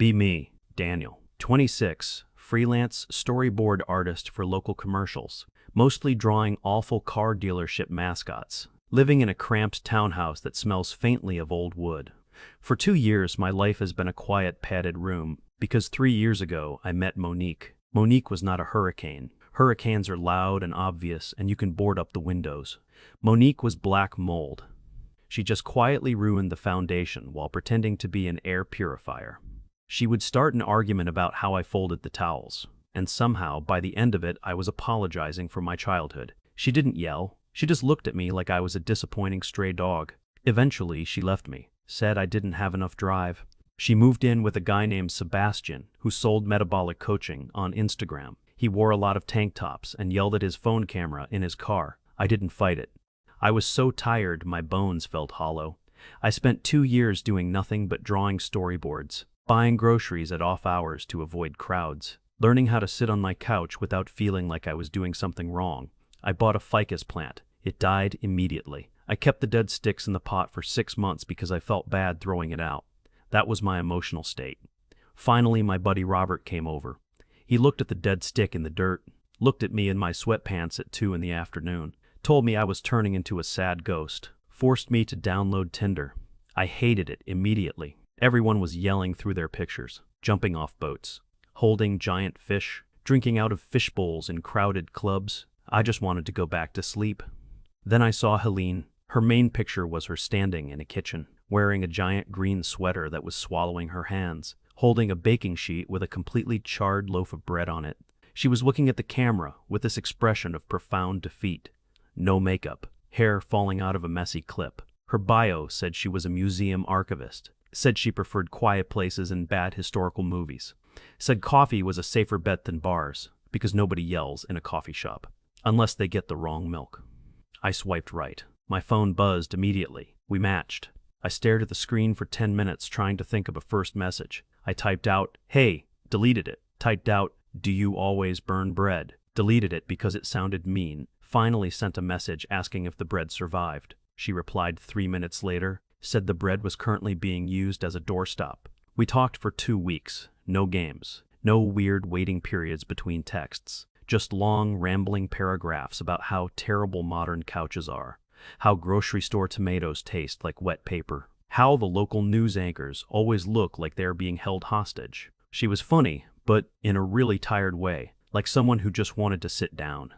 Be me, Daniel. 26, freelance storyboard artist for local commercials, mostly drawing awful car dealership mascots, living in a cramped townhouse that smells faintly of old wood. For 2 years, my life has been a quiet, padded room, because 3 years ago, I met Monique. Monique was not a hurricane. Hurricanes are loud and obvious, and you can board up the windows. Monique was black mold. She just quietly ruined the foundation while pretending to be an air purifier. She would start an argument about how I folded the towels, and somehow, by the end of it, I was apologizing for my childhood. She didn't yell. She just looked at me like I was a disappointing stray dog. Eventually, she left me, said I didn't have enough drive. She moved in with a guy named Sebastian, who sold metabolic coaching on Instagram. He wore a lot of tank tops and yelled at his phone camera in his car. I didn't fight it. I was so tired, my bones felt hollow. I spent 2 years doing nothing but drawing storyboards, buying groceries at off hours to avoid crowds, learning how to sit on my couch without feeling like I was doing something wrong. I bought a ficus plant. It died immediately. I kept the dead sticks in the pot for 6 months because I felt bad throwing it out. That was my emotional state. Finally, my buddy Robert came over. He looked at the dead stick in the dirt, looked at me in my sweatpants at 2 in the afternoon, told me I was turning into a sad ghost, forced me to download Tinder. I hated it immediately. Everyone was yelling through their pictures, jumping off boats, holding giant fish, drinking out of fish bowls in crowded clubs. I just wanted to go back to sleep. Then I saw Helene. Her main picture was her standing in a kitchen, wearing a giant green sweater that was swallowing her hands, holding a baking sheet with a completely charred loaf of bread on it. She was looking at the camera with this expression of profound defeat. No makeup, hair falling out of a messy clip. Her bio said she was a museum archivist, said she preferred quiet places and bad historical movies, said coffee was a safer bet than bars, because nobody yells in a coffee shop, unless they get the wrong milk. I swiped right. My phone buzzed immediately. We matched. I stared at the screen for 10 minutes trying to think of a first message. I typed out, "Hey," deleted it. Typed out, "Do you always burn bread?" Deleted it because it sounded mean. Finally sent a message asking if the bread survived. She replied 3 minutes later, said the bread was currently being used as a doorstop. We talked for 2 weeks. No games. No weird waiting periods between texts. Just long, rambling paragraphs about how terrible modern couches are, how grocery store tomatoes taste like wet paper, how the local news anchors always look like they're being held hostage. She was funny, but in a really tired way, like someone who just wanted to sit down.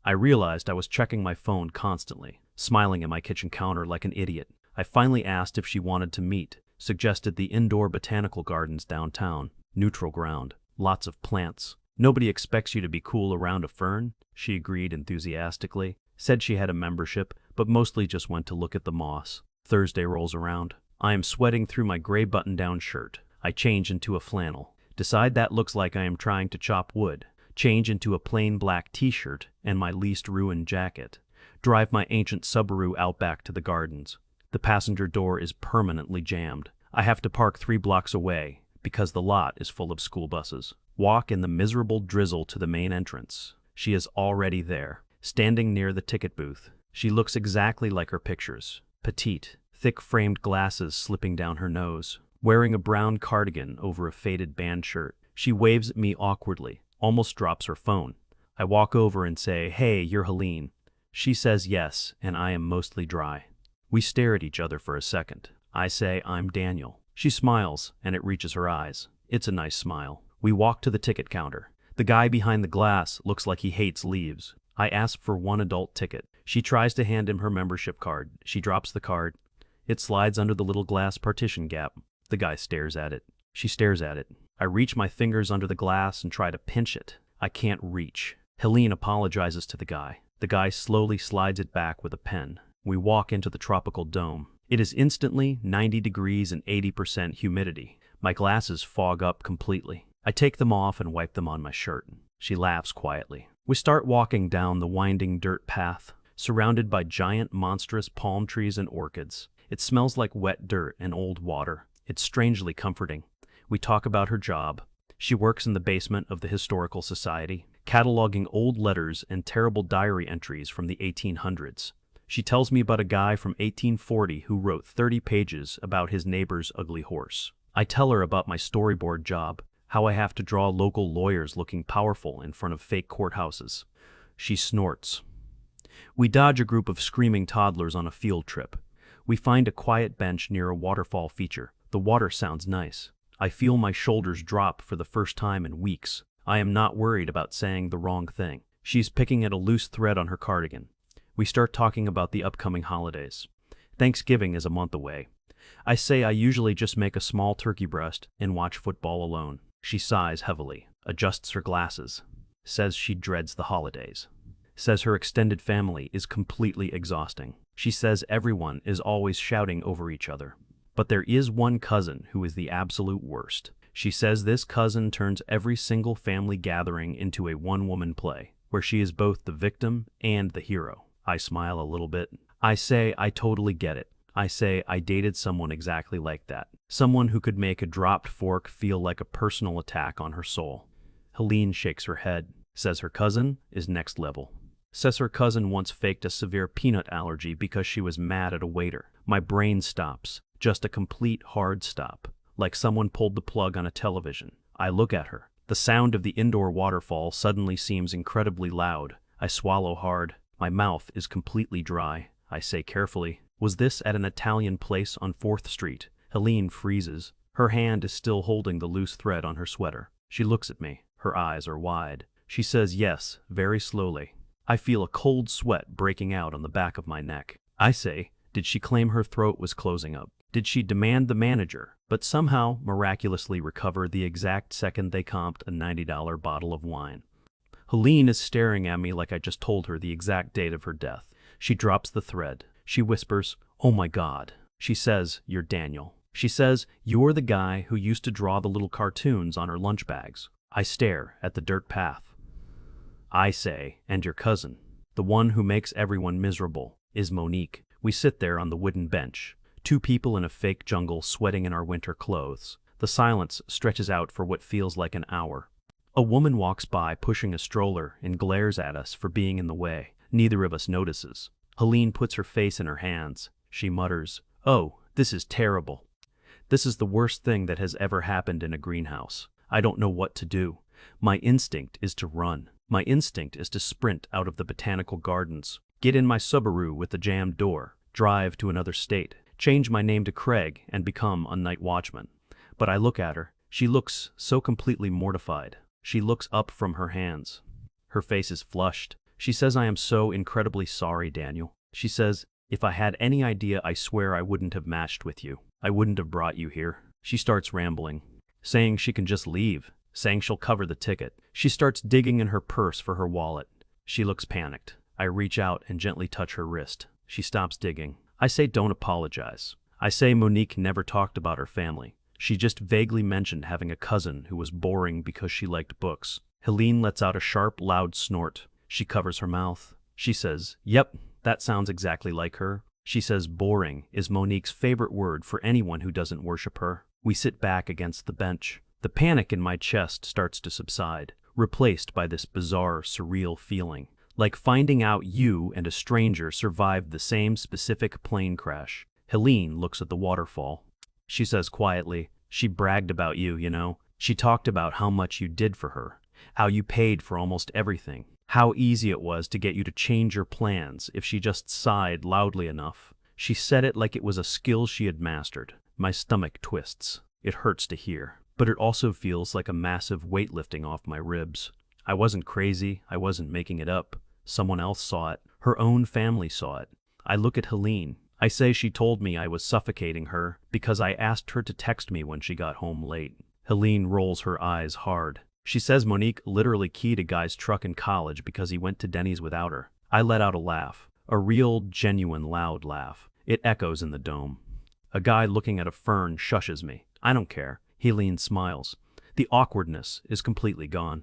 I realized I was checking my phone constantly, smiling at my kitchen counter like an idiot. I finally asked if she wanted to meet, suggested the indoor botanical gardens downtown, neutral ground, lots of plants. Nobody expects you to be cool around a fern, she agreed enthusiastically, said she had a membership, but mostly just went to look at the moss. Thursday rolls around. I am sweating through my gray button-down shirt. I change into a flannel. Decide that looks like I am trying to chop wood. Change into a plain black t-shirt and my least ruined jacket. Drive my ancient Subaru out back to the gardens. The passenger door is permanently jammed. I have to park 3 blocks away because the lot is full of school buses. Walk in the miserable drizzle to the main entrance. She is already there, standing near the ticket booth. She looks exactly like her pictures. Petite, thick-framed glasses slipping down her nose, wearing a brown cardigan over a faded band shirt. She waves at me awkwardly, almost drops her phone. I walk over and say, "Hey, you're Helene." She says yes, and I am mostly dry. We stare at each other for a second. I say, "I'm Daniel." She smiles, and it reaches her eyes. It's a nice smile. We walk to the ticket counter. The guy behind the glass looks like he hates leaves. I ask for 1 adult ticket. She tries to hand him her membership card. She drops the card. It slides under the little glass partition gap. The guy stares at it. She stares at it. I reach my fingers under the glass and try to pinch it. I can't reach. Helene apologizes to the guy. The guy slowly slides it back with a pen. We walk into the tropical dome. It is instantly 90 degrees and 80% humidity. My glasses fog up completely. I take them off and wipe them on my shirt. She laughs quietly. We start walking down the winding dirt path, surrounded by giant, monstrous palm trees and orchids. It smells like wet dirt and old water. It's strangely comforting. We talk about her job. She works in the basement of the Historical Society, cataloging old letters and terrible diary entries from the 1800s. She tells me about a guy from 1840 who wrote 30 pages about his neighbor's ugly horse. I tell her about my storyboard job, how I have to draw local lawyers looking powerful in front of fake courthouses. She snorts. We dodge a group of screaming toddlers on a field trip. We find a quiet bench near a waterfall feature. The water sounds nice. I feel my shoulders drop for the first time in weeks. I am not worried about saying the wrong thing. She's picking at a loose thread on her cardigan. We start talking about the upcoming holidays. Thanksgiving is a month away. I say I usually just make a small turkey breast and watch football alone. She sighs heavily, adjusts her glasses, says she dreads the holidays. Says her extended family is completely exhausting. She says everyone is always shouting over each other. But there is one cousin who is the absolute worst. She says this cousin turns every single family gathering into a one-woman play, where she is both the victim and the hero. I smile a little bit. I say I totally get it. I say I dated someone exactly like that. Someone who could make a dropped fork feel like a personal attack on her soul. Helene shakes her head, says her cousin is next level. Says her cousin once faked a severe peanut allergy because she was mad at a waiter. My brain stops, just a complete hard stop, like someone pulled the plug on a television. I look at her. The sound of the indoor waterfall suddenly seems incredibly loud. I swallow hard. My mouth is completely dry. I say carefully, "Was this at an Italian place on 4th Street?" Helene freezes. Her hand is still holding the loose thread on her sweater. She looks at me. Her eyes are wide. She says yes, very slowly. I feel a cold sweat breaking out on the back of my neck. I say, did she claim her throat was closing up? Did she demand the manager, but somehow miraculously recover the exact second they comped a $90 bottle of wine? Helene is staring at me like I just told her the exact date of her death. She drops the thread. She whispers, "Oh my God." She says, "You're Daniel." She says, "You're the guy who used to draw the little cartoons on her lunch bags." I stare at the dirt path. I say, "And your cousin, the one who makes everyone miserable, is Monique." We sit there on the wooden bench, two people in a fake jungle sweating in our winter clothes. The silence stretches out for what feels like an hour. A woman walks by pushing a stroller and glares at us for being in the way. Neither of us notices. Helene puts her face in her hands. She mutters, "Oh, this is terrible. This is the worst thing that has ever happened in a greenhouse. I don't know what to do. My instinct is to run. My instinct is to sprint out of the botanical gardens, get in my Subaru with the jammed door, drive to another state, change my name to Craig and become a night watchman." But I look at her. She looks so completely mortified. She looks up from her hands. Her face is flushed. She says, "I am so incredibly sorry, Daniel." She says, "If I had any idea, I swear I wouldn't have matched with you. I wouldn't have brought you here." She starts rambling, saying she can just leave, saying she'll cover the ticket. She starts digging in her purse for her wallet. She looks panicked. I reach out and gently touch her wrist. She stops digging. I say, "Don't apologize." I say Monique never talked about her family. She just vaguely mentioned having a cousin who was boring because she liked books. Helene lets out a sharp, loud snort. She covers her mouth. She says, "Yep, that sounds exactly like her." She says boring is Monique's favorite word for anyone who doesn't worship her. We sit back against the bench. The panic in my chest starts to subside, replaced by this bizarre, surreal feeling, like finding out you and a stranger survived the same specific plane crash. Helene looks at the waterfall. She says quietly, "She bragged about you, you know. She talked about how much you did for her, how you paid for almost everything, how easy it was to get you to change your plans if she just sighed loudly enough. She said it like it was a skill she had mastered." My stomach twists. It hurts to hear, but it also feels like a massive weight lifting off my ribs. I wasn't crazy. I wasn't making it up. Someone else saw it. Her own family saw it. I look at Helene. I say she told me I was suffocating her because I asked her to text me when she got home late. Helene rolls her eyes hard. She says Monique literally keyed a guy's truck in college because he went to Denny's without her. I let out a laugh. A real, genuine, loud laugh. It echoes in the dome. A guy looking at a fern shushes me. I don't care. Helene smiles. The awkwardness is completely gone,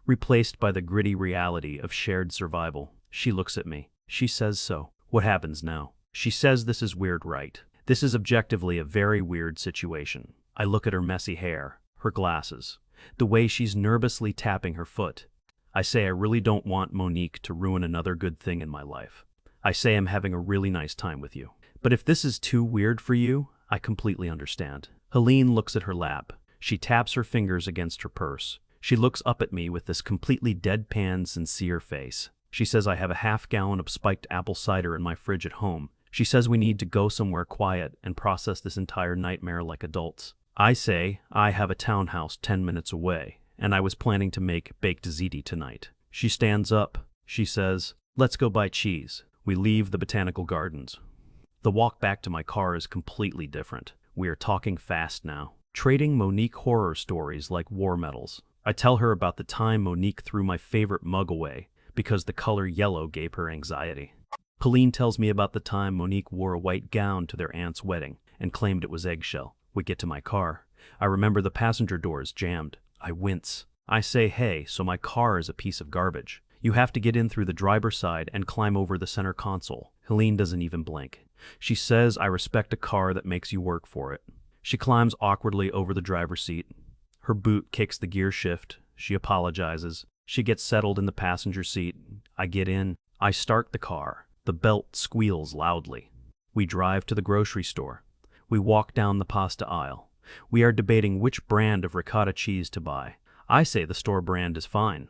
replaced by the gritty reality of shared survival. She looks at me. She says so. What happens now? She says this is weird, right? This is objectively a very weird situation. I look at her messy hair, her glasses, the way she's nervously tapping her foot. I say I really don't want Monique to ruin another good thing in my life. I say I'm having a really nice time with you. But if this is too weird for you, I completely understand. Helene looks at her lap. She taps her fingers against her purse. She looks up at me with this completely deadpan, sincere face. She says I have a half-gallon of spiked apple cider in my fridge at home. She says we need to go somewhere quiet and process this entire nightmare like adults. I say I have a townhouse 10 minutes away, and I was planning to make baked ziti tonight. She stands up. She says, "Let's go buy cheese." We leave the botanical gardens. The walk back to my car is completely different. We are talking fast now, trading Monique horror stories like war medals. I tell her about the time Monique threw my favorite mug away because the color yellow gave her anxiety. Helene tells me about the time Monique wore a white gown to their aunt's wedding and claimed it was eggshell. We get to my car. I remember the passenger door is jammed. I wince. I say, "Hey, so my car is a piece of garbage. You have to get in through the driver's side and climb over the center console." Helene doesn't even blink. She says I respect a car that makes you work for it. She climbs awkwardly over the driver's seat. Her boot kicks the gear shift. She apologizes. She gets settled in the passenger seat. I get in. I start the car. The belt squeals loudly. We drive to the grocery store. We walk down the pasta aisle. We are debating which brand of ricotta cheese to buy. I say the store brand is fine.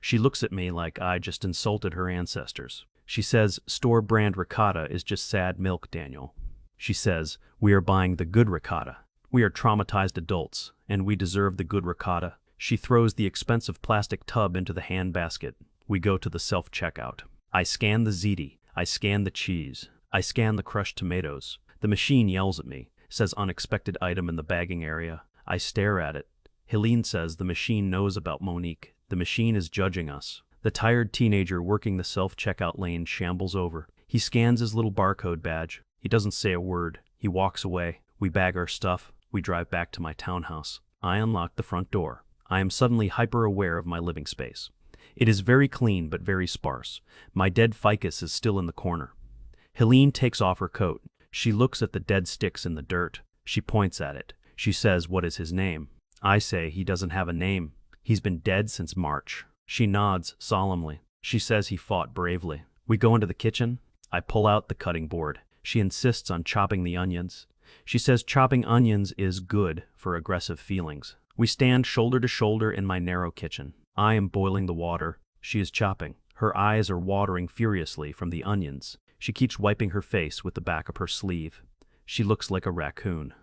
She looks at me like I just insulted her ancestors. She says store brand ricotta is just sad milk, Daniel. She says we are buying the good ricotta. We are traumatized adults, and we deserve the good ricotta. She throws the expensive plastic tub into the handbasket. We go to the self-checkout. I scan the ziti. I scan the cheese. I scan the crushed tomatoes. The machine yells at me, says unexpected item in the bagging area. I stare at it. Helene says the machine knows about Monique. The machine is judging us. The tired teenager working the self-checkout lane shambles over. He scans his little barcode badge. He doesn't say a word. He walks away. We bag our stuff. We drive back to my townhouse. I unlock the front door. I am suddenly hyper-aware of my living space. It is very clean but very sparse. My dead ficus is still in the corner. Helene takes off her coat. She looks at the dead sticks in the dirt. She points at it. She says, "What is his name?" I say he doesn't have a name. He's been dead since March. She nods solemnly. She says he fought bravely. We go into the kitchen. I pull out the cutting board. She insists on chopping the onions. She says chopping onions is good for aggressive feelings. We stand shoulder to shoulder in my narrow kitchen. I am boiling the water. She is chopping. Her eyes are watering furiously from the onions. She keeps wiping her face with the back of her sleeve. She looks like a raccoon.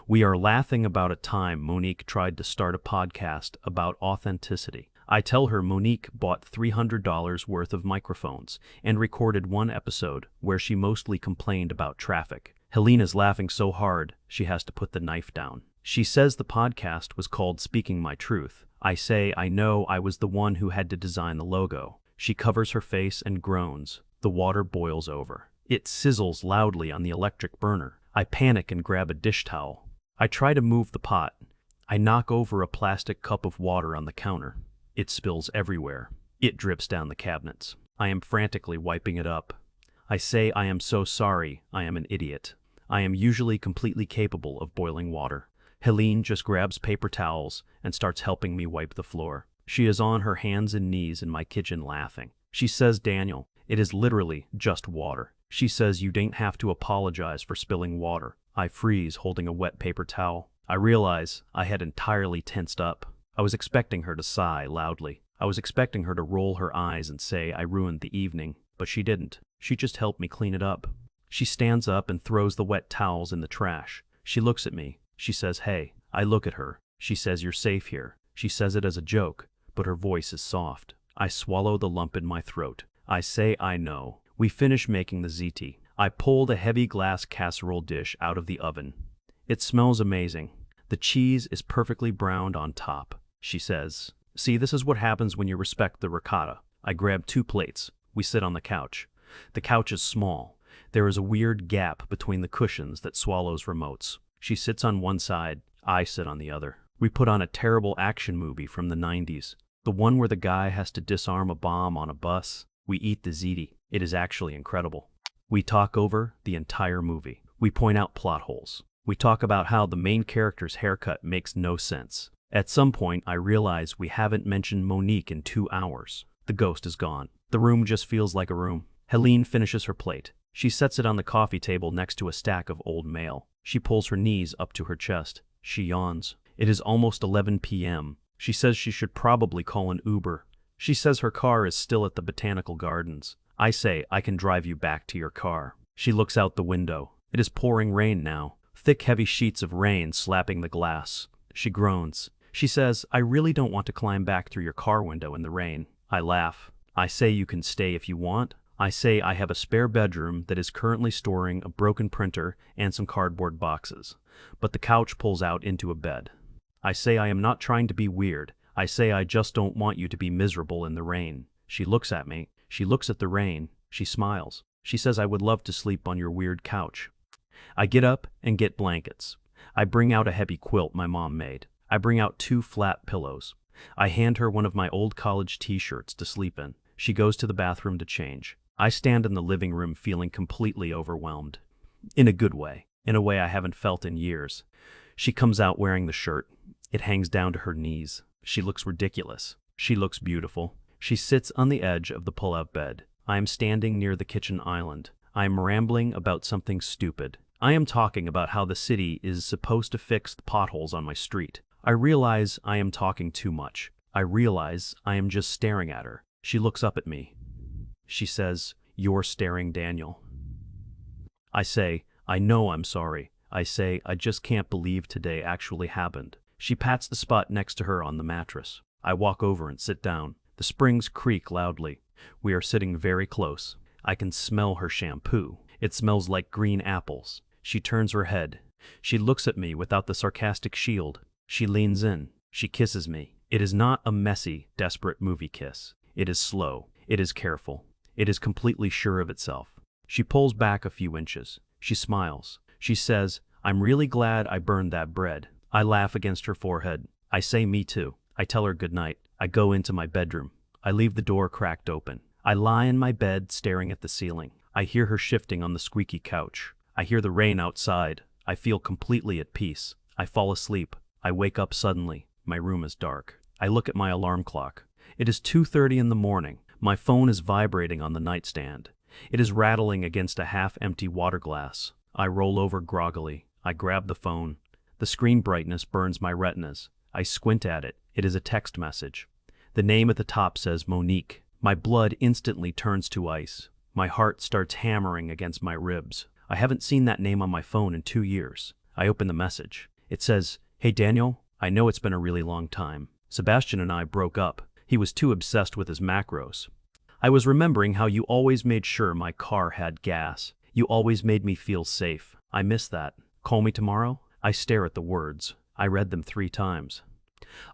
We are laughing about a time Monique tried to start a podcast about authenticity. I tell her Monique bought $300 worth of microphones and recorded one episode where she mostly complained about traffic. Helene is laughing so hard she has to put the knife down. She says the podcast was called Speaking My Truth. I say I know I was the one who had to design the logo. She covers her face and groans. The water boils over. It sizzles loudly on the electric burner. I panic and grab a dish towel. I try to move the pot. I knock over a plastic cup of water on the counter. It spills everywhere. It drips down the cabinets. I am frantically wiping it up. I say I am so sorry. I am an idiot. I am usually completely capable of boiling water. Helene just grabs paper towels and starts helping me wipe the floor. She is on her hands and knees in my kitchen laughing. She says, "Daniel, it is literally just water." She says you don't have to apologize for spilling water. I freeze, holding a wet paper towel. I realize I had entirely tensed up. I was expecting her to sigh loudly. I was expecting her to roll her eyes and say I ruined the evening, but she didn't. She just helped me clean it up. She stands up and throws the wet towels in the trash. She looks at me. She says, "Hey." I look at her. She says, "You're safe here." She says it as a joke, but her voice is soft. I swallow the lump in my throat. I say I know. We finish making the ziti. I pull the heavy glass casserole dish out of the oven. It smells amazing. The cheese is perfectly browned on top. She says, "See, this is what happens when you respect the ricotta." I grab 2 plates. We sit on the couch. The couch is small. There is a weird gap between the cushions that swallows remotes. She sits on one side. I sit on the other. We put on a terrible action movie from the 90s. The one where the guy has to disarm a bomb on a bus. We eat the ziti. It is actually incredible. We talk over the entire movie. We point out plot holes. We talk about how the main character's haircut makes no sense. At some point, I realize we haven't mentioned Monique in 2 hours. The ghost is gone. The room just feels like a room. Helene finishes her plate. She sets it on the coffee table next to a stack of old mail. She pulls her knees up to her chest. She yawns. It is almost 11 p.m. She says she should probably call an Uber. She says her car is still at the botanical gardens. I say I can drive you back to your car. She looks out the window. It is pouring rain now. Thick, heavy sheets of rain slapping the glass. She groans. She says, I really don't want to climb back through your car window in the rain. I laugh. I say you can stay if you want. I say I have a spare bedroom that is currently storing a broken printer and some cardboard boxes. But the couch pulls out into a bed. I say I am not trying to be weird. I say I just don't want you to be miserable in the rain. She looks at me. She looks at the rain. She smiles. She says I would love to sleep on your weird couch. I get up and get blankets. I bring out a heavy quilt my mom made. I bring out 2 flat pillows. I hand her one of my old college t-shirts to sleep in. She goes to the bathroom to change. I stand in the living room feeling completely overwhelmed. In a good way. In a way I haven't felt in years. She comes out wearing the shirt. It hangs down to her knees. She looks ridiculous. She looks beautiful. She sits on the edge of the pull-out bed. I am standing near the kitchen island. I am rambling about something stupid. I am talking about how the city is supposed to fix the potholes on my street. I realize I am talking too much. I realize I am just staring at her. She looks up at me. She says, "You're staring, Daniel." I say, I know I'm sorry. I say, I just can't believe today actually happened. She pats the spot next to her on the mattress. I walk over and sit down. The springs creak loudly. We are sitting very close. I can smell her shampoo. It smells like green apples. She turns her head. She looks at me without the sarcastic shield. She leans in. She kisses me. It is not a messy, desperate movie kiss. It is slow. It is careful. It is completely sure of itself. She pulls back a few inches. She smiles. She says, I'm really glad I burned that bread. I laugh against her forehead. I say me too. I tell her goodnight. I go into my bedroom. I leave the door cracked open. I lie in my bed staring at the ceiling. I hear her shifting on the squeaky couch. I hear the rain outside. I feel completely at peace. I fall asleep. I wake up suddenly. My room is dark. I look at my alarm clock. It is 2:30 in the morning. My phone is vibrating on the nightstand. It is rattling against a half-empty water glass. I roll over groggily. I grab the phone. The screen brightness burns my retinas. I squint at it. It is a text message. The name at the top says Monique. My blood instantly turns to ice. My heart starts hammering against my ribs. I haven't seen that name on my phone in 2 years. I open the message. It says, Hey Daniel, I know it's been a really long time. Sebastian and I broke up. He was too obsessed with his macros. I was remembering how you always made sure my car had gas. You always made me feel safe. I miss that. Call me tomorrow? I stare at the words. I read them 3 times.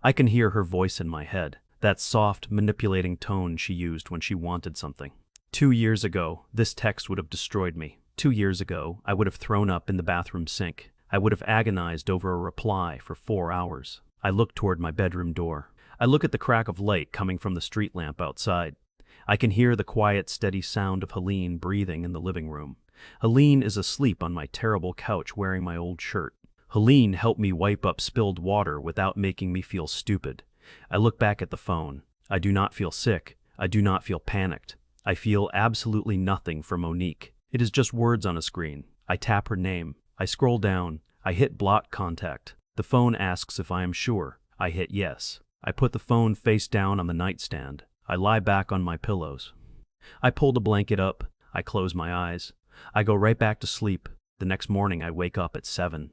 I can hear her voice in my head, that soft, manipulating tone she used when she wanted something. 2 years ago, this text would have destroyed me. 2 years ago, I would have thrown up in the bathroom sink. I would have agonized over a reply for 4 hours. I look toward my bedroom door. I look at the crack of light coming from the street lamp outside. I can hear the quiet, steady sound of Helene breathing in the living room. Helene is asleep on my terrible couch wearing my old shirt. Helene helped me wipe up spilled water without making me feel stupid. I look back at the phone. I do not feel sick. I do not feel panicked. I feel absolutely nothing for Monique. It is just words on a screen. I tap her name. I scroll down. I hit block contact. The phone asks if I am sure. I hit yes. I put the phone face down on the nightstand. I lie back on my pillows. I pull the blanket up. I close my eyes. I go right back to sleep. The next morning I wake up at 7.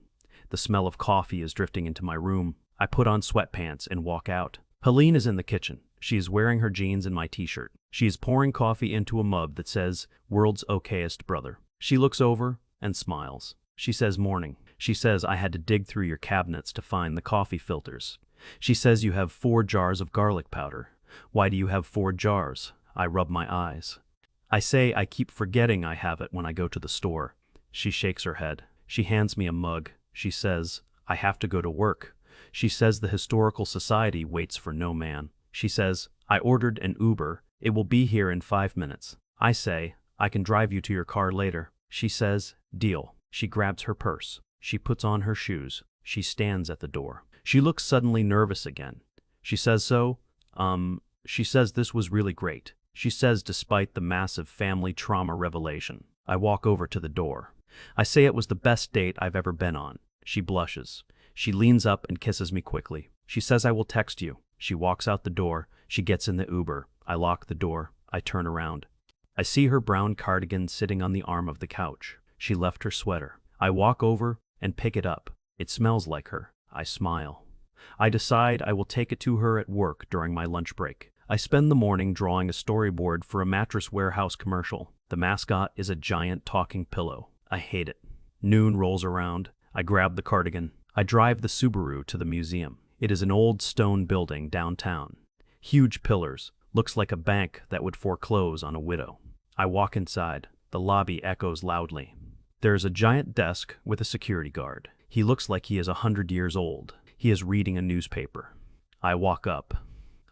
The smell of coffee is drifting into my room. I put on sweatpants and walk out. Helene is in the kitchen. She is wearing her jeans and my t-shirt. She is pouring coffee into a mug that says, World's Okayest Brother. She looks over and smiles. She says, Morning. She says I had to dig through your cabinets to find the coffee filters. She says you have 4 jars of garlic powder. Why do you have 4 jars? I rub my eyes. I say I keep forgetting I have it when I go to the store. She shakes her head. She hands me a mug. She says, I have to go to work. She says the Historical Society waits for no man. She says, I ordered an Uber. It will be here in 5 minutes. I say, I can drive you to your car later. She says, deal. She grabs her purse. She puts on her shoes. She stands at the door. She looks suddenly nervous again. She says she says this was really great. She says despite the massive family trauma revelation. I walk over to the door. I say it was the best date I've ever been on. She blushes. She leans up and kisses me quickly. She says I will text you. She walks out the door. She gets in the Uber. I lock the door. I turn around. I see her brown cardigan sitting on the arm of the couch. She left her sweater. I walk over and pick it up. It smells like her. I smile. I decide I will take it to her at work during my lunch break. I spend the morning drawing a storyboard for a mattress warehouse commercial. The mascot is a giant talking pillow. I hate it. Noon rolls around. I grab the cardigan. I drive the Subaru to the museum. It is an old stone building downtown. Huge pillars. Looks like a bank that would foreclose on a widow. I walk inside. The lobby echoes loudly. There is a giant desk with a security guard. He looks like he is 100 years old. He is reading a newspaper. I walk up.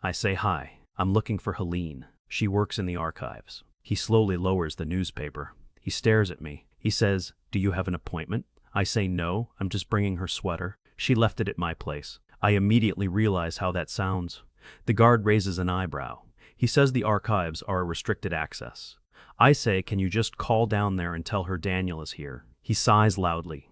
I say hi. I'm looking for Helene. She works in the archives. He slowly lowers the newspaper. He stares at me. He says, "Do you have an appointment?" I say no, I'm just bringing her sweater. She left it at my place. I immediately realize how that sounds. The guard raises an eyebrow. He says the archives are a restricted access. I say, can you just call down there and tell her Daniel is here? He sighs loudly.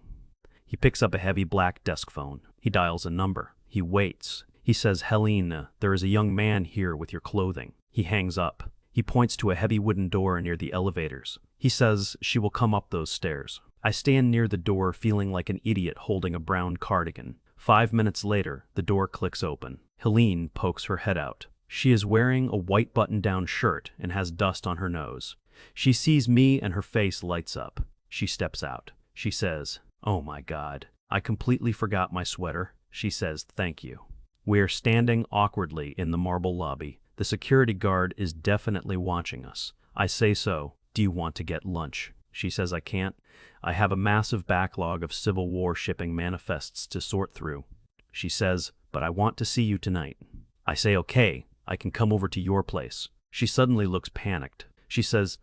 He picks up a heavy black desk phone. He dials a number. He waits. He says, "Helene, there is a young man here with your clothing." He hangs up. He points to a heavy wooden door near the elevators. He says she will come up those stairs. I stand near the door feeling like an idiot holding a brown cardigan. 5 minutes later, the door clicks open. Helene pokes her head out. She is wearing a white button-down shirt and has dust on her nose. She sees me and her face lights up. She steps out. She says, "Oh my God, I completely forgot my sweater." She says, "Thank you." We are standing awkwardly in the marble lobby. The security guard is definitely watching us. I say so. "Do you want to get lunch?" She says I can't. I have a massive backlog of Civil War shipping manifests to sort through. She says, "But I want to see you tonight." I say, "Okay, I can come over to your place." She suddenly looks panicked. She says,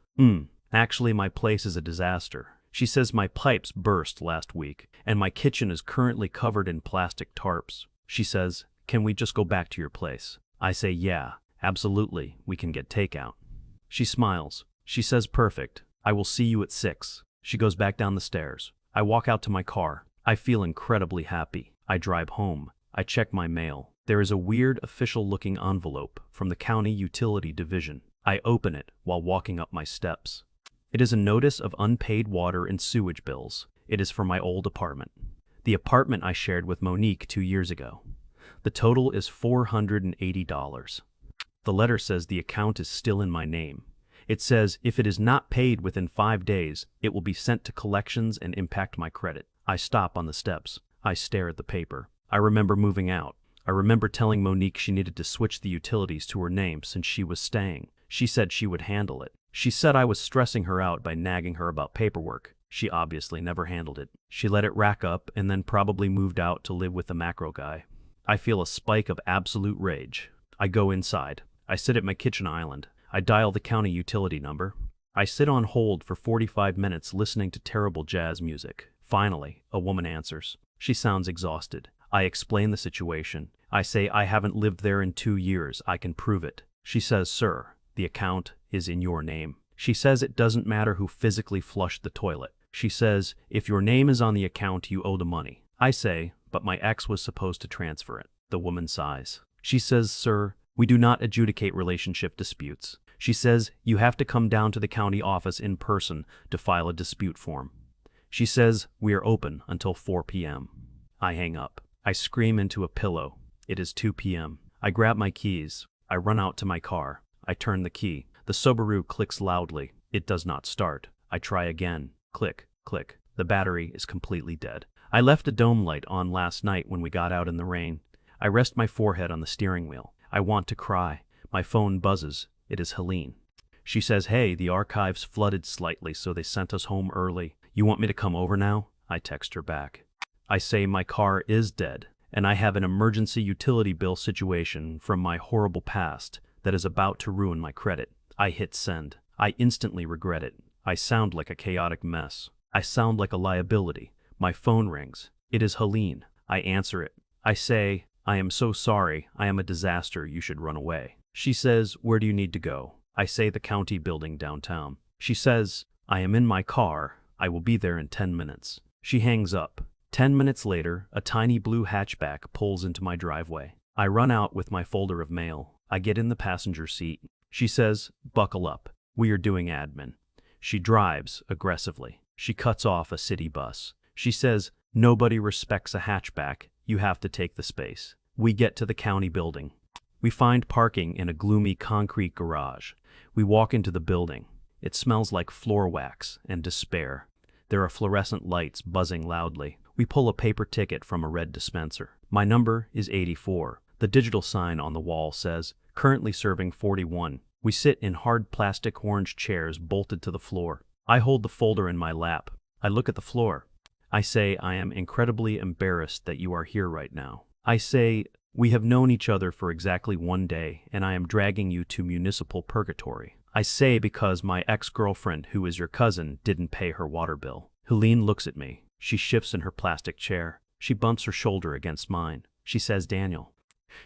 Actually my place is a disaster." She says my pipes burst last week, and my kitchen is currently covered in plastic tarps. She says, "Can we just go back to your place?" I say, "Yeah, absolutely, we can get takeout." She smiles. She says, "Perfect. I will see you at 6. She goes back down the stairs. I walk out to my car. I feel incredibly happy. I drive home. I check my mail. There is a weird official-looking envelope from the County Utility Division. I open it while walking up my steps. It is a notice of unpaid water and sewage bills. It is for my old apartment. The apartment I shared with Monique 2 years ago. The total is $480. The letter says the account is still in my name. It says if it is not paid within 5 days, it will be sent to collections and impact my credit. I stop on the steps. I stare at the paper. I remember moving out. I remember telling Monique she needed to switch the utilities to her name since she was staying. She said she would handle it. She said I was stressing her out by nagging her about paperwork. She obviously never handled it. She let it rack up and then probably moved out to live with the macro guy. I feel a spike of absolute rage. I go inside. I sit at my kitchen island. I dial the county utility number. I sit on hold for 45 minutes listening to terrible jazz music. Finally, a woman answers. She sounds exhausted. I explain the situation. I say I haven't lived there in 2 years. I can prove it. She says, "Sir, the account is in your name." She says it doesn't matter who physically flushed the toilet. She says, "If your name is on the account, you owe the money." I say, "But my ex was supposed to transfer it." The woman sighs. She says, "Sir, we do not adjudicate relationship disputes." She says, "You have to come down to the county office in person to file a dispute form." She says, "We are open until 4 p.m. I hang up. I scream into a pillow. It is 2 p.m. I grab my keys. I run out to my car. I turn the key. The Subaru clicks loudly. It does not start. I try again. Click, click. The battery is completely dead. I left a dome light on last night when we got out in the rain. I rest my forehead on the steering wheel. I want to cry. My phone buzzes. It is Helene. She says, "Hey, the archives flooded slightly, so they sent us home early. You want me to come over now?" I text her back. I say my car is dead, and I have an emergency utility bill situation from my horrible past that is about to ruin my credit. I hit send. I instantly regret it. I sound like a chaotic mess. I sound like a liability. My phone rings. It is Helene. I answer it. I say, "I am so sorry. I am a disaster. You should run away." She says, "Where do you need to go?" I say the county building downtown. She says, "I am in my car. I will be there in 10 minutes. She hangs up. 10 minutes later, a tiny blue hatchback pulls into my driveway. I run out with my folder of mail. I get in the passenger seat. She says, "Buckle up. We are doing admin." She drives aggressively. She cuts off a city bus. She says, "Nobody respects a hatchback. You have to take the space." We get to the county building. We find parking in a gloomy concrete garage. We walk into the building. It smells like floor wax and despair. There are fluorescent lights buzzing loudly. We pull a paper ticket from a red dispenser. My number is 84. The digital sign on the wall says, "Currently serving 41. We sit in hard plastic orange chairs bolted to the floor. I hold the folder in my lap. I look at the floor. I say, "I am incredibly embarrassed that you are here right now." I say, "We have known each other for exactly 1 day, and I am dragging you to municipal purgatory." I say because my ex-girlfriend, who is your cousin, didn't pay her water bill. Helene looks at me. She shifts in her plastic chair. She bumps her shoulder against mine. She says, "Daniel."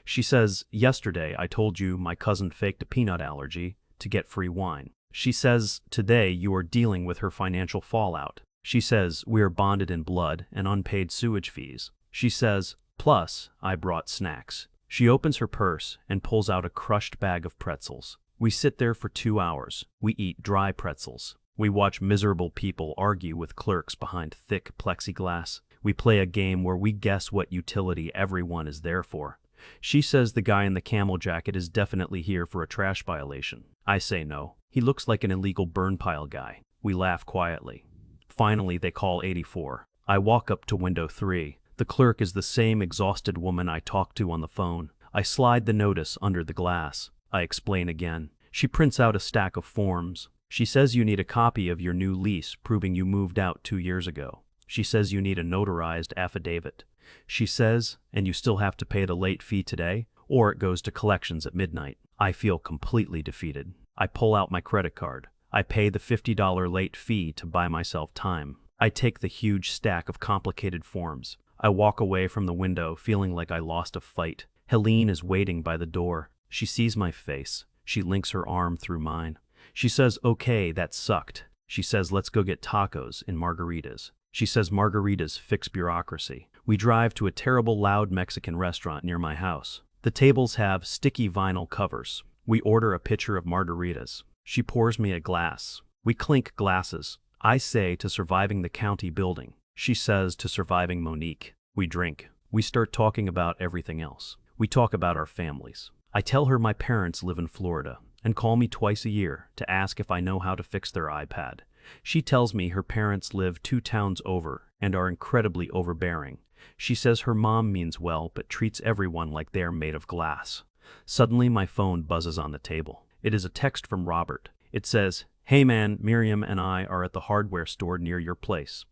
She says, "Yesterday I told you my cousin faked a peanut allergy to get free wine." She says, "Today you are dealing with her financial fallout." She says, "We are bonded in blood and unpaid sewage fees." She says, "Plus, I brought snacks." She opens her purse and pulls out a crushed bag of pretzels. We sit there for 2 hours. We eat dry pretzels. We watch miserable people argue with clerks behind thick plexiglass. We play a game where we guess what utility everyone is there for. She says the guy in the camel jacket is definitely here for a trash violation. I say no. He looks like an illegal burn pile guy. We laugh quietly. Finally, they call 84. I walk up to window 3. The clerk is the same exhausted woman I talked to on the phone. I slide the notice under the glass. I explain again. She prints out a stack of forms. She says you need a copy of your new lease proving you moved out 2 years ago. She says you need a notarized affidavit. She says, and you still have to pay the late fee today, or it goes to collections at midnight. I feel completely defeated. I pull out my credit card. I pay the $50 late fee to buy myself time. I take the huge stack of complicated forms. I walk away from the window feeling like I lost a fight. Helene is waiting by the door. She sees my face. She links her arm through mine. She says, "Okay, that sucked." She says, "Let's go get tacos and margaritas." She says margaritas fix bureaucracy. We drive to a terrible loud Mexican restaurant near my house. The tables have sticky vinyl covers. We order a pitcher of margaritas. She pours me a glass. We clink glasses. I say to surviving the county building. She says to surviving Monique. We drink. We start talking about everything else. We talk about our families. I tell her my parents live in Florida and call me twice a year to ask if I know how to fix their iPad. She tells me her parents live 2 towns over and are incredibly overbearing. She says her mom means well but treats everyone like they are made of glass. Suddenly my phone buzzes on the table. It is a text from Robert. It says, "Hey man, Miriam and I are at the hardware store near your place.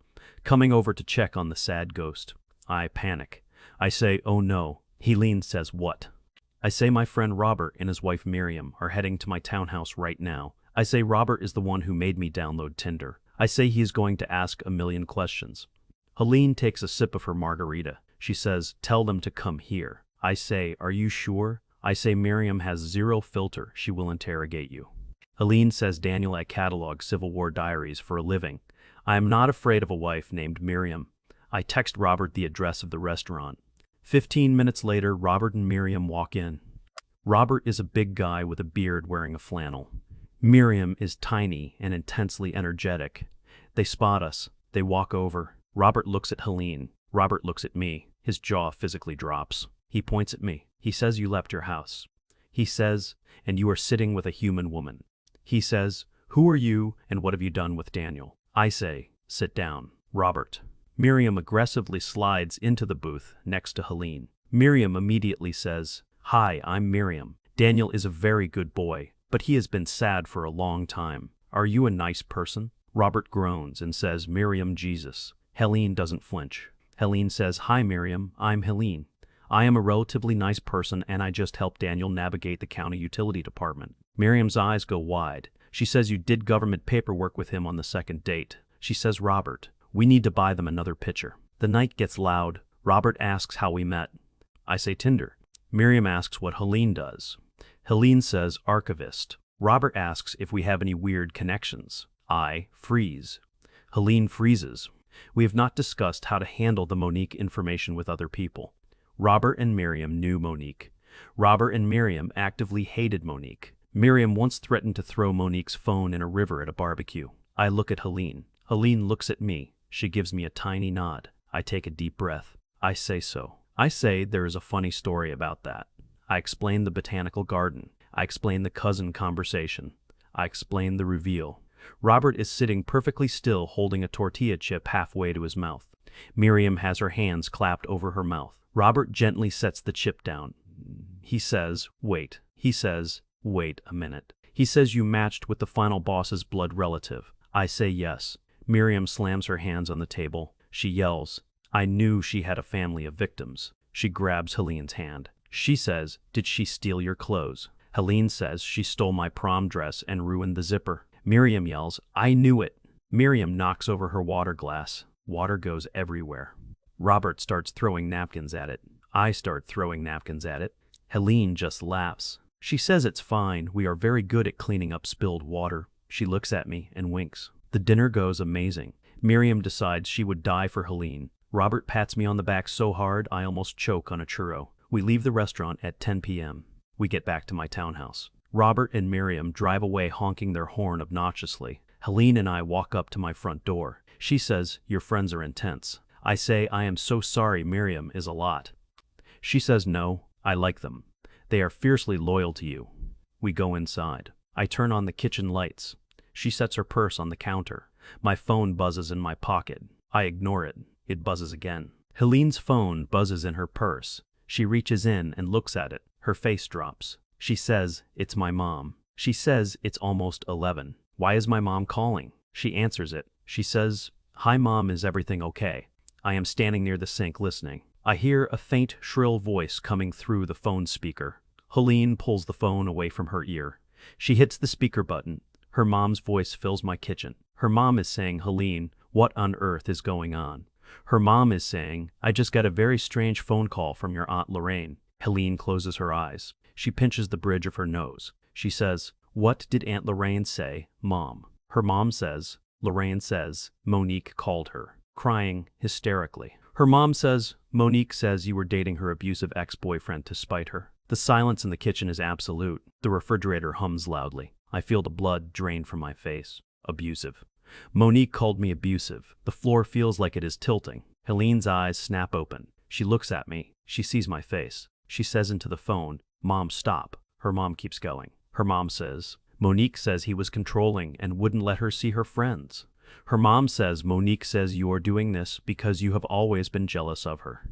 Coming over to check on the sad ghost." I panic. I say, "Oh no." Helene says, "What?" I say my friend Robert and his wife Miriam are heading to my townhouse right now. I say Robert is the one who made me download Tinder. I say he is going to ask a million questions. Helene takes a sip of her margarita. She says, "Tell them to come here." I say, "Are you sure?" I say Miriam has 0 filter. She will interrogate you. Helene says, "Daniel, I catalog Civil War diaries for a living. I am not afraid of a wife named Miriam." I text Robert the address of the restaurant. 15 minutes later, Robert and Miriam walk in. Robert is a big guy with a beard wearing a flannel. Miriam is tiny and intensely energetic. They spot us. They walk over. Robert looks at Helene. Robert looks at me. His jaw physically drops. He points at me. He says, "You left your house." He says, "And you are sitting with a human woman." He says, "Who are you and what have you done with Daniel?" I say, "Sit down, Robert." Miriam aggressively slides into the booth next to Helene. Miriam immediately says, "Hi, I'm Miriam. Daniel is a very good boy, but he has been sad for a long time. Are you a nice person?" Robert groans and says, "Miriam, Jesus." Helene doesn't flinch. Helene says, "Hi Miriam, I'm Helene. I am a relatively nice person and I just helped Daniel navigate the county utility department." Miriam's eyes go wide. She says, "You did government paperwork with him on the second date." She says, "Robert, we need to buy them another pitcher." The night gets loud. Robert asks how we met. I say Tinder. Miriam asks what Helene does. Helene says archivist. Robert asks if we have any weird connections. I freeze. Helene freezes. We have not discussed how to handle the Monique information with other people. Robert and Miriam knew Monique. Robert and Miriam actively hated Monique. Miriam once threatened to throw Monique's phone in a river at a barbecue. I look at Helene. Helene looks at me. She gives me a tiny nod. I take a deep breath. I say so. I say there is a funny story about that. I explain the botanical garden. I explain the cousin conversation. I explain the reveal. Robert is sitting perfectly still holding a tortilla chip halfway to his mouth. Miriam has her hands clapped over her mouth. Robert gently sets the chip down. He says, wait. He says, wait a minute. He says you matched with the final boss's blood relative. I say yes. Miriam slams her hands on the table. She yells. I knew she had a family of victims. She grabs Helene's hand. She says, did she steal your clothes? Helene says she stole my prom dress and ruined the zipper. Miriam yells, I knew it. Miriam knocks over her water glass. Water goes everywhere. Robert starts throwing napkins at it. I start throwing napkins at it. Helene just laughs. She says it's fine. We are very good at cleaning up spilled water. She looks at me and winks. The dinner goes amazing. Miriam decides she would die for Helene. Robert pats me on the back so hard I almost choke on a churro. We leave the restaurant at 10 p.m. We get back to my townhouse. Robert and Miriam drive away honking their horn obnoxiously. Helene and I walk up to my front door. She says, your friends are intense. I say, I am so sorry. Miriam is a lot. She says, no, I like them. They are fiercely loyal to you. We go inside. I turn on the kitchen lights. She sets her purse on the counter. My phone buzzes in my pocket. I ignore it. It buzzes again. Helene's phone buzzes in her purse. She reaches in and looks at it. Her face drops. She says, it's my mom. She says, it's almost 11. Why is my mom calling? She answers it. She says, hi mom, is everything okay? I am standing near the sink listening. I hear a faint, shrill voice coming through the phone speaker. Helene pulls the phone away from her ear. She hits the speaker button. Her mom's voice fills my kitchen. Her mom is saying, Helene, what on earth is going on? Her mom is saying, I just got a very strange phone call from your Aunt Lorraine. Helene closes her eyes. She pinches the bridge of her nose. She says, what did Aunt Lorraine say, Mom? Her mom says, Lorraine says, Monique called her, crying hysterically. Her mom says, Monique says you were dating her abusive ex-boyfriend to spite her. The silence in the kitchen is absolute. The refrigerator hums loudly. I feel the blood drain from my face. Abusive. Monique called me abusive. The floor feels like it is tilting. Helene's eyes snap open. She looks at me. She sees my face. She says into the phone, Mom, stop. Her mom keeps going. Her mom says, Monique says he was controlling and wouldn't let her see her friends. Her mom says Monique says you are doing this because you have always been jealous of her.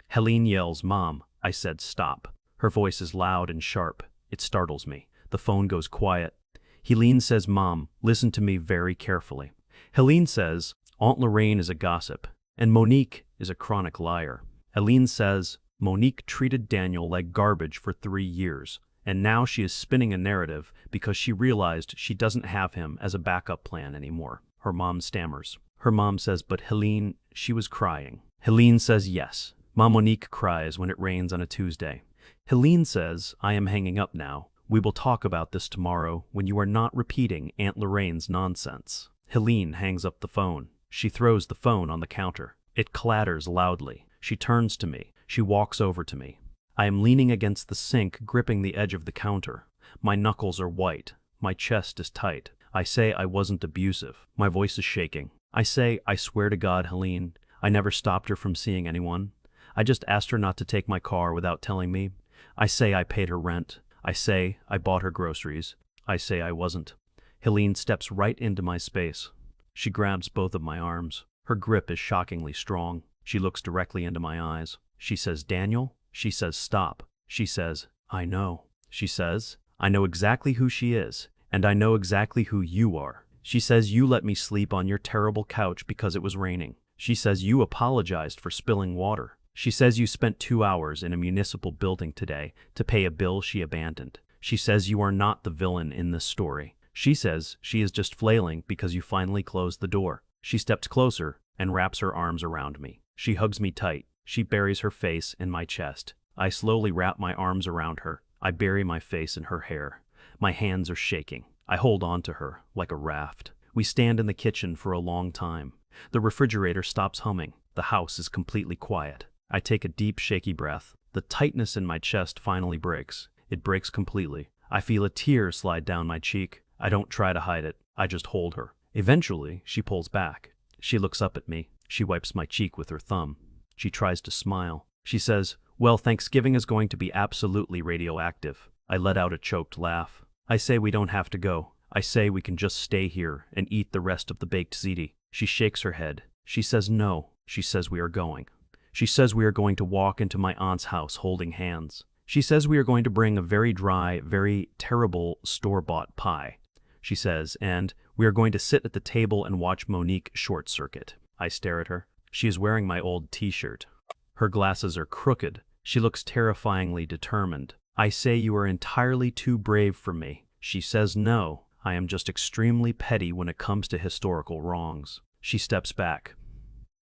Helene yells, Mom. I said stop. Her voice is loud and sharp. It startles me. The phone goes quiet. Helene says, Mom, listen to me very carefully. Helene says, Aunt Lorraine is a gossip, and Monique is a chronic liar. Helene says, Monique treated Daniel like garbage for 3 years, and now she is spinning a narrative because she realized she doesn't have him as a backup plan anymore. Her mom stammers. Her mom says, but Helene, she was crying. Helene says, yes. Ma Monique cries when it rains on a Tuesday. Helene says, I am hanging up now. We will talk about this tomorrow when you are not repeating Aunt Lorraine's nonsense. Helene hangs up the phone. She throws the phone on the counter. It clatters loudly. She turns to me. She walks over to me. I am leaning against the sink, gripping the edge of the counter. My knuckles are white. My chest is tight. I say I wasn't abusive. My voice is shaking. I say, I swear to God, Helene, I never stopped her from seeing anyone. I just asked her not to take my car without telling me. I say I paid her rent. I say I bought her groceries. I say I wasn't. Helene steps right into my space. She grabs both of my arms. Her grip is shockingly strong. She looks directly into my eyes. She says, Daniel? She says, stop. She says, I know. She says, I know exactly who she is, and I know exactly who you are. She says you let me sleep on your terrible couch because it was raining. She says you apologized for spilling water. She says you spent 2 hours in a municipal building today to pay a bill she abandoned. She says you are not the villain in this story. She says she is just flailing because you finally closed the door. She steps closer and wraps her arms around me. She hugs me tight. She buries her face in my chest. I slowly wrap my arms around her. I bury my face in her hair. My hands are shaking. I hold on to her like a raft. We stand in the kitchen for a long time. The refrigerator stops humming. The house is completely quiet. I take a deep, shaky breath. The tightness in my chest finally breaks. It breaks completely. I feel a tear slide down my cheek. I don't try to hide it. I just hold her. Eventually, she pulls back. She looks up at me. She wipes my cheek with her thumb. She tries to smile. She says, "Well, Thanksgiving is going to be absolutely radioactive." I let out a choked laugh. I say we don't have to go. I say we can just stay here and eat the rest of the baked ziti. She shakes her head. She says no. She says we are going. She says we are going to walk into my aunt's house holding hands. She says we are going to bring a very dry, very terrible store-bought pie. She says, and we are going to sit at the table and watch Monique short circuit. I stare at her. She is wearing my old t-shirt. Her glasses are crooked. She looks terrifyingly determined. I say you are entirely too brave for me. She says no. I am just extremely petty when it comes to historical wrongs. She steps back.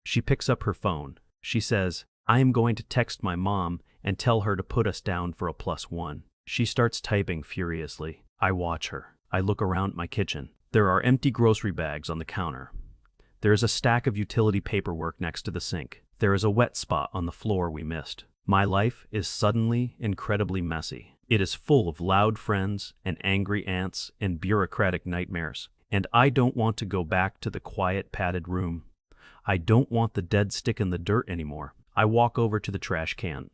She picks up her phone. She says, I am going to text my mom and tell her to put us down for a +1. She starts typing furiously. I watch her. I look around my kitchen. There are empty grocery bags on the counter. There is a stack of utility paperwork next to the sink. There is a wet spot on the floor we missed. My life is suddenly incredibly messy. It is full of loud friends and angry aunts and bureaucratic nightmares. And I don't want to go back to the quiet padded room. I don't want the dead stick in the dirt anymore. I walk over to the trash can.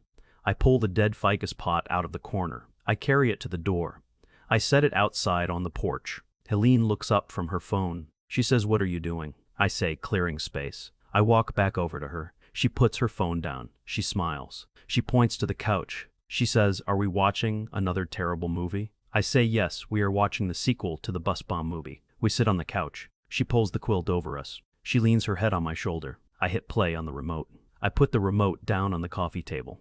I pull the dead ficus pot out of the corner. I carry it to the door. I set it outside on the porch. Helene looks up from her phone. She says, "What are you doing?" I say, "Clearing space." I walk back over to her. She puts her phone down. She smiles. She points to the couch. She says, "Are we watching another terrible movie?" I say, "Yes, we are watching the sequel to the bus bomb movie." We sit on the couch. She pulls the quilt over us. She leans her head on my shoulder. I hit play on the remote. I put the remote down on the coffee table.